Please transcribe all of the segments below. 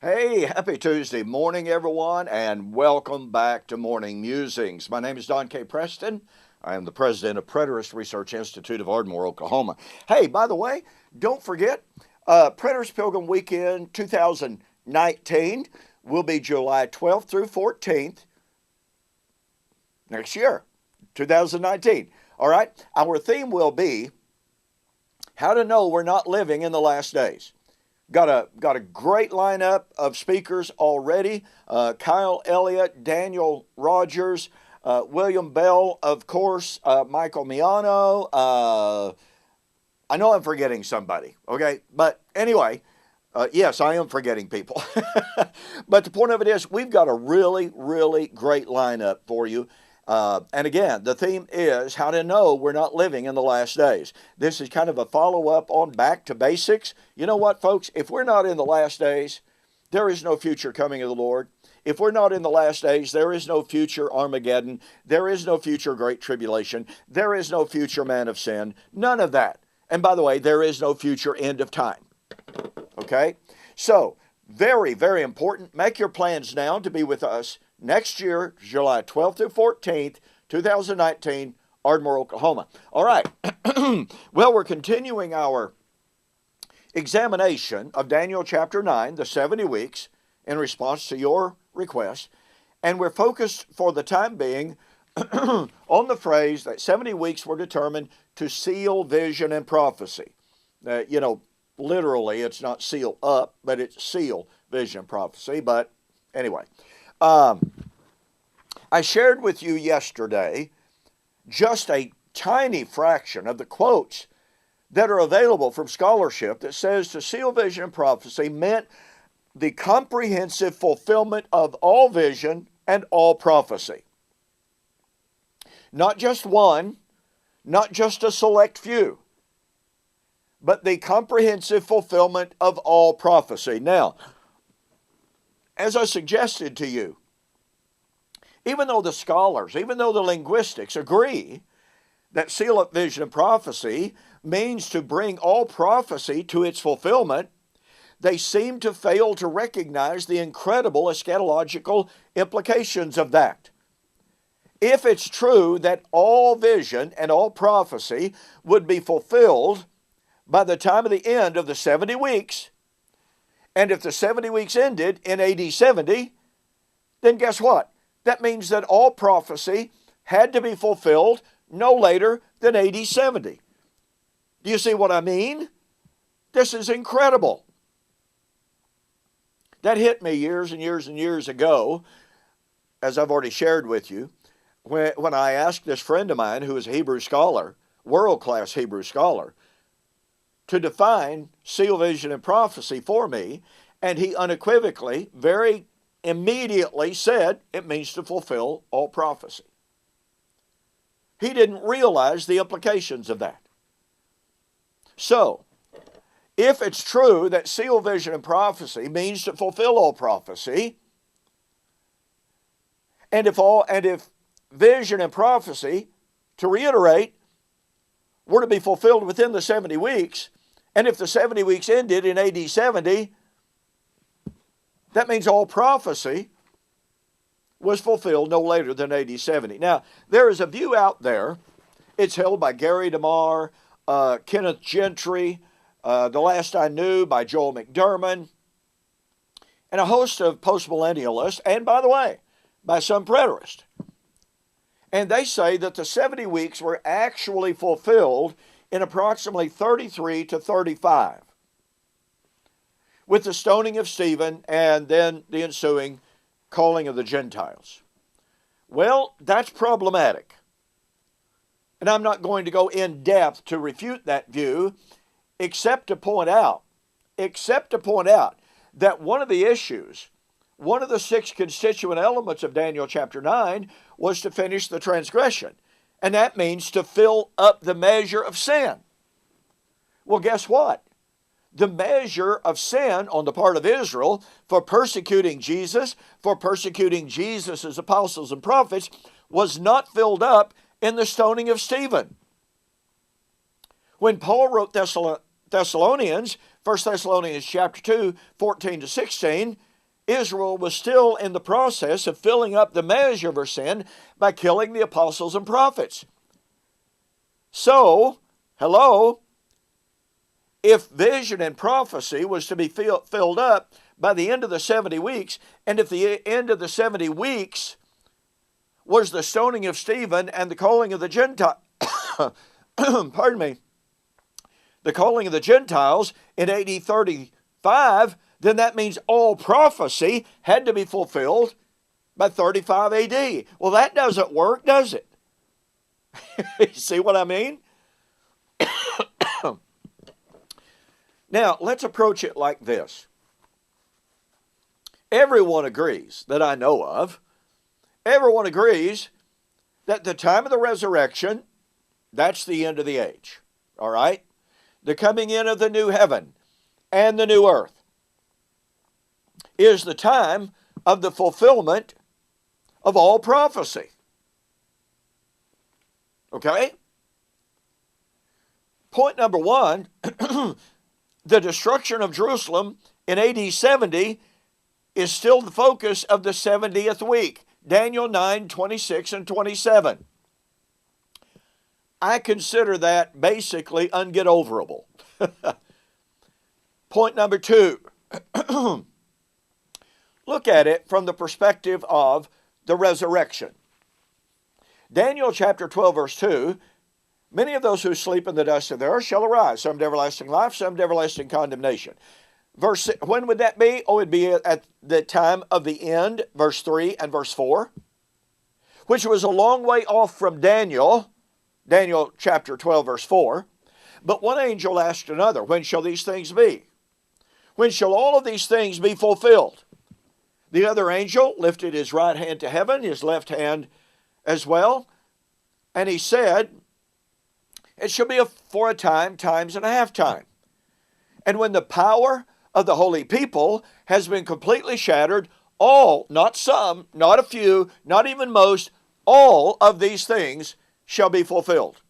Hey, happy Tuesday morning, everyone, and welcome back to Morning Musings. My name is Don K. Preston. I am the president of Preterist Research Institute of Ardmore, Oklahoma. Hey, by the way, don't forget, Preterist Pilgrim Weekend 2019 will be July 12th through 14th next year, 2019. All right, our theme will be how to know we're not living in the last days. Got a great lineup of speakers already. Kyle Elliott, Daniel Rogers, William Bell, of course, Michael Miano. I know I'm forgetting somebody, okay? But anyway, yes, I am forgetting people. But the point of it is we've got a really, really great lineup for you. And again, the theme is how to know we're not living in the last days. This is kind of a follow-up on Back to Basics. You know what, folks? If we're not in the last days, there is no future coming of the Lord. If we're not in the last days, there is no future Armageddon. There is no future Great Tribulation. There is no future man of sin. None of that. And by the way, there is no future end of time. Okay? So, very, very important. Make your plans now to be with us next year, July 12th through 14th, 2019, Ardmore, Oklahoma. All right. Well, we're continuing our examination of Daniel chapter 9, the 70 weeks, in response to your request. And we're focused for the time being on the phrase that 70 weeks were determined to seal vision and prophecy. Literally, it's not seal up, but it's seal vision and prophecy. But anyway, I shared with you yesterday just a tiny fraction of the quotes that are available from scholarship that says to seal vision and prophecy meant the comprehensive fulfillment of all vision and all prophecy. Not just one, not just a select few, but the comprehensive fulfillment of all prophecy. Now, as I suggested to you, even though the scholars, even though the linguistics agree that seal up vision and prophecy means to bring all prophecy to its fulfillment, they seem to fail to recognize the incredible eschatological implications of that. If it's true that all vision and all prophecy would be fulfilled by the time of the end of the 70 weeks, and if the 70 weeks ended in AD 70, then guess what? That means that all prophecy had to be fulfilled no later than AD 70. Do you see what I mean? This is incredible. That hit me years and years and years ago, as I've already shared with you, when I asked this friend of mine who is a Hebrew scholar, world-class Hebrew scholar, to define seal vision and prophecy for me, and he unequivocally, very immediately said it means to fulfill all prophecy. He didn't realize the implications of that. So, if it's true that seal vision and prophecy means to fulfill all prophecy, and if vision and prophecy, to reiterate, were to be fulfilled within the 70 weeks, and if the 70 weeks ended in AD 70, that means all prophecy was fulfilled no later than AD 70. Now, there is a view out there. It's held by Gary Tamar, Kenneth Gentry, The Last I Knew by Joel McDermott, and a host of postmillennialists, and by the way, by some preterists. And they say that the 70 weeks were actually fulfilled in approximately 33 to 35, with the stoning of Stephen and then the ensuing calling of the Gentiles. Well, that's problematic. And I'm not going to go in depth to refute that view, except to point out that one of the issues, one of the 6 constituent elements of Daniel chapter 9 was to finish the transgression. And that means to fill up the measure of sin. Well, guess what? The measure of sin on the part of Israel for persecuting Jesus' apostles and prophets, was not filled up in the stoning of Stephen. When Paul wrote Thessalonians, 1 Thessalonians chapter 2, 14 to 16, Israel was still in the process of filling up the measure of her sin by killing the apostles and prophets. So, hello, if vision and prophecy was to be filled up by the end of the 70 weeks, and if the end of the 70 weeks was the stoning of Stephen and the calling of the Gentiles, pardon me, the calling of the Gentiles in AD 35, then that means all prophecy had to be fulfilled by 35 AD. Well, that doesn't work, does it? You see what I mean? Now, let's approach it like this. Everyone agrees that I know of, everyone agrees that the time of the resurrection, that's the end of the age. All right? The coming in of the new heaven and the new earth is the time of the fulfillment of all prophecy. Okay? Point number one, the destruction of Jerusalem in AD 70 is still the focus of the 70th week. Daniel 9, 26 and 27. I consider that basically unget-overable. Point number two, look at it from the perspective of the resurrection. Daniel chapter 12, verse 2, many of those who sleep in the dust of the earth shall arise, some to everlasting life, some to everlasting condemnation. Verse, when would that be? Oh, it'd be at the time of the end, verse 3 and verse 4, which was a long way off from Daniel chapter 12, verse 4. But one angel asked another, when shall these things be? When shall all of these things be fulfilled? The other angel lifted his right hand to heaven, his left hand as well, and he said, it shall be for a time, times and a half time. And when the power of the holy people has been completely shattered, all, not some, not a few, not even most, all of these things shall be fulfilled.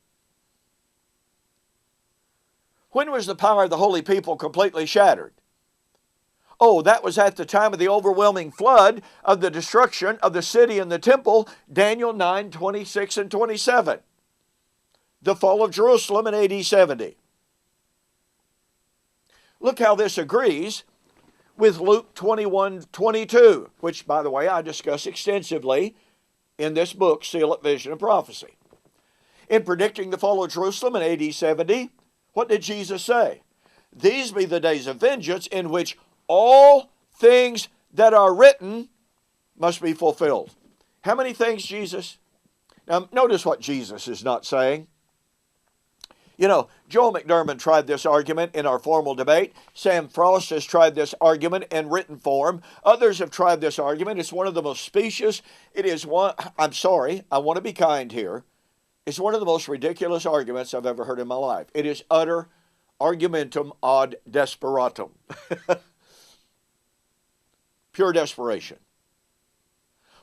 When was the power of the holy people completely shattered? Oh, that was at the time of the overwhelming flood of the destruction of the city and the temple, Daniel 9, 26 and 27. The fall of Jerusalem in AD 70. Look how this agrees with Luke 21, 22, which, by the way, I discuss extensively in this book, Seal It, Vision and Prophecy. In predicting the fall of Jerusalem in AD 70, what did Jesus say? These be the days of vengeance in which all things that are written must be fulfilled. How many things, Jesus? Now, notice what Jesus is not saying. You know, Joel McDermott tried this argument in our formal debate. Sam Frost has tried this argument in written form. Others have tried this argument. It's one of the most specious. It is one, I'm sorry, I want to be kind here. It's one of the most ridiculous arguments I've ever heard in my life. It is utter argumentum ad desperatum. Pure desperation.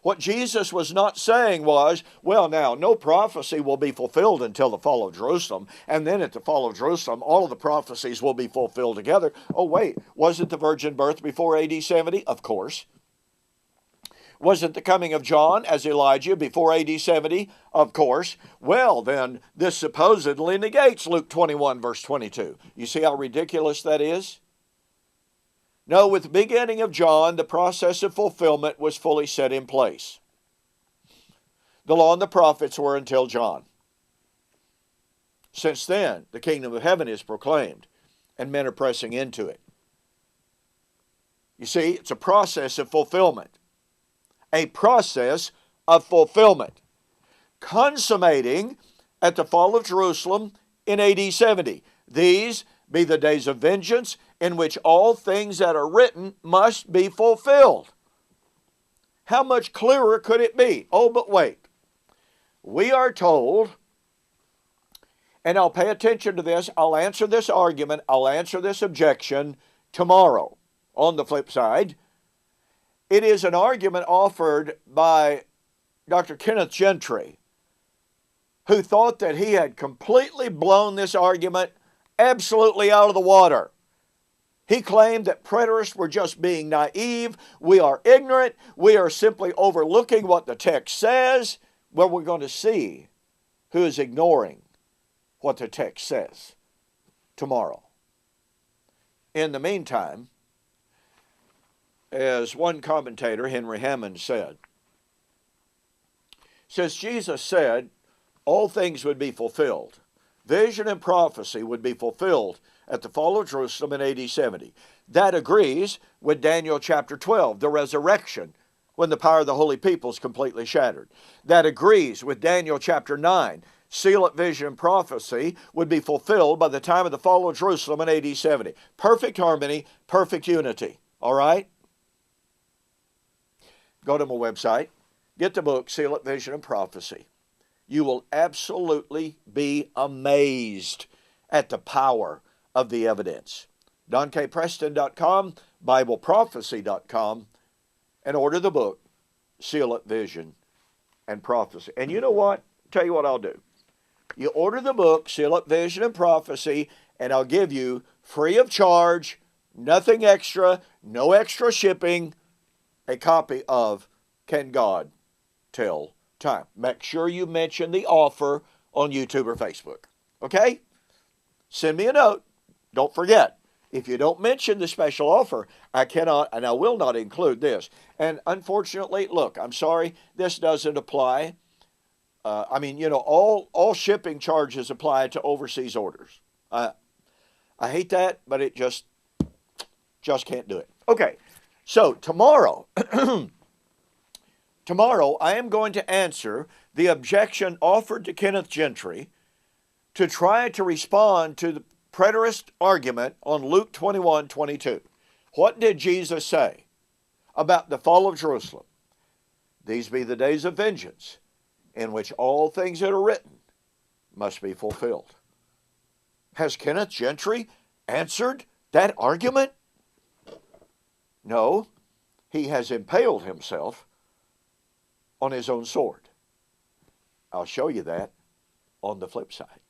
What Jesus was not saying was, well, now, no prophecy will be fulfilled until the fall of Jerusalem, and then at the fall of Jerusalem, all of the prophecies will be fulfilled together. Oh, wait, wasn't the virgin birth before AD 70? Of course. Wasn't the coming of John as Elijah before AD 70? Of course. Well, then, this supposedly negates Luke 21, verse 22. You see how ridiculous that is? No, with the beginning of John, the process of fulfillment was fully set in place. The law and the prophets were until John. Since then, the kingdom of heaven is proclaimed, and men are pressing into it. You see, it's a process of fulfillment. A process of fulfillment. Consummating at the fall of Jerusalem in AD 70. These be the days of vengeance in which all things that are written must be fulfilled. How much clearer could it be? Oh, but wait. We are told, and I'll pay attention to this, I'll answer this argument, I'll answer this objection tomorrow. On the flip side, it is an argument offered by Dr. Kenneth Gentry, who thought that he had completely blown this argument absolutely out of the water. He claimed that preterists were just being naive. We are ignorant. We are simply overlooking what the text says. Well, we're going to see who is ignoring what the text says tomorrow. In the meantime, as one commentator, Henry Hammond, said, since Jesus said all things would be fulfilled, vision and prophecy would be fulfilled at the fall of Jerusalem in AD 70. That agrees with Daniel chapter 12, the resurrection, when the power of the holy people is completely shattered. That agrees with Daniel chapter 9. Seal at vision and prophecy would be fulfilled by the time of the fall of Jerusalem in AD 70. Perfect harmony, perfect unity. All right? Go to my website. Get the book, Seal at Vision and Prophecy. You will absolutely be amazed at the power of the evidence. DonKPreston.com, BibleProphecy.com, and order the book, Seal at Vision and Prophecy. And you know what? Tell you what I'll do. You order the book, Seal at Vision and Prophecy, and I'll give you, free of charge, nothing extra, no extra shipping, a copy of Can God Tell Time? Make sure you mention the offer on YouTube or Facebook. Okay? Send me a note. Don't forget, if you don't mention the special offer, I cannot and I will not include this. And unfortunately, look, I'm sorry, this doesn't apply. All shipping charges apply to overseas orders. I hate that, but it just can't do it. Okay, so tomorrow, I am going to answer the objection offered to Kenneth Gentry to try to respond to the preterist argument on Luke 21:22. What did Jesus say about the fall of Jerusalem? These be the days of vengeance, in which all things that are written must be fulfilled. Has Kenneth Gentry answered that argument? No, he has impaled himself on his own sword. I'll show you that on the flip side.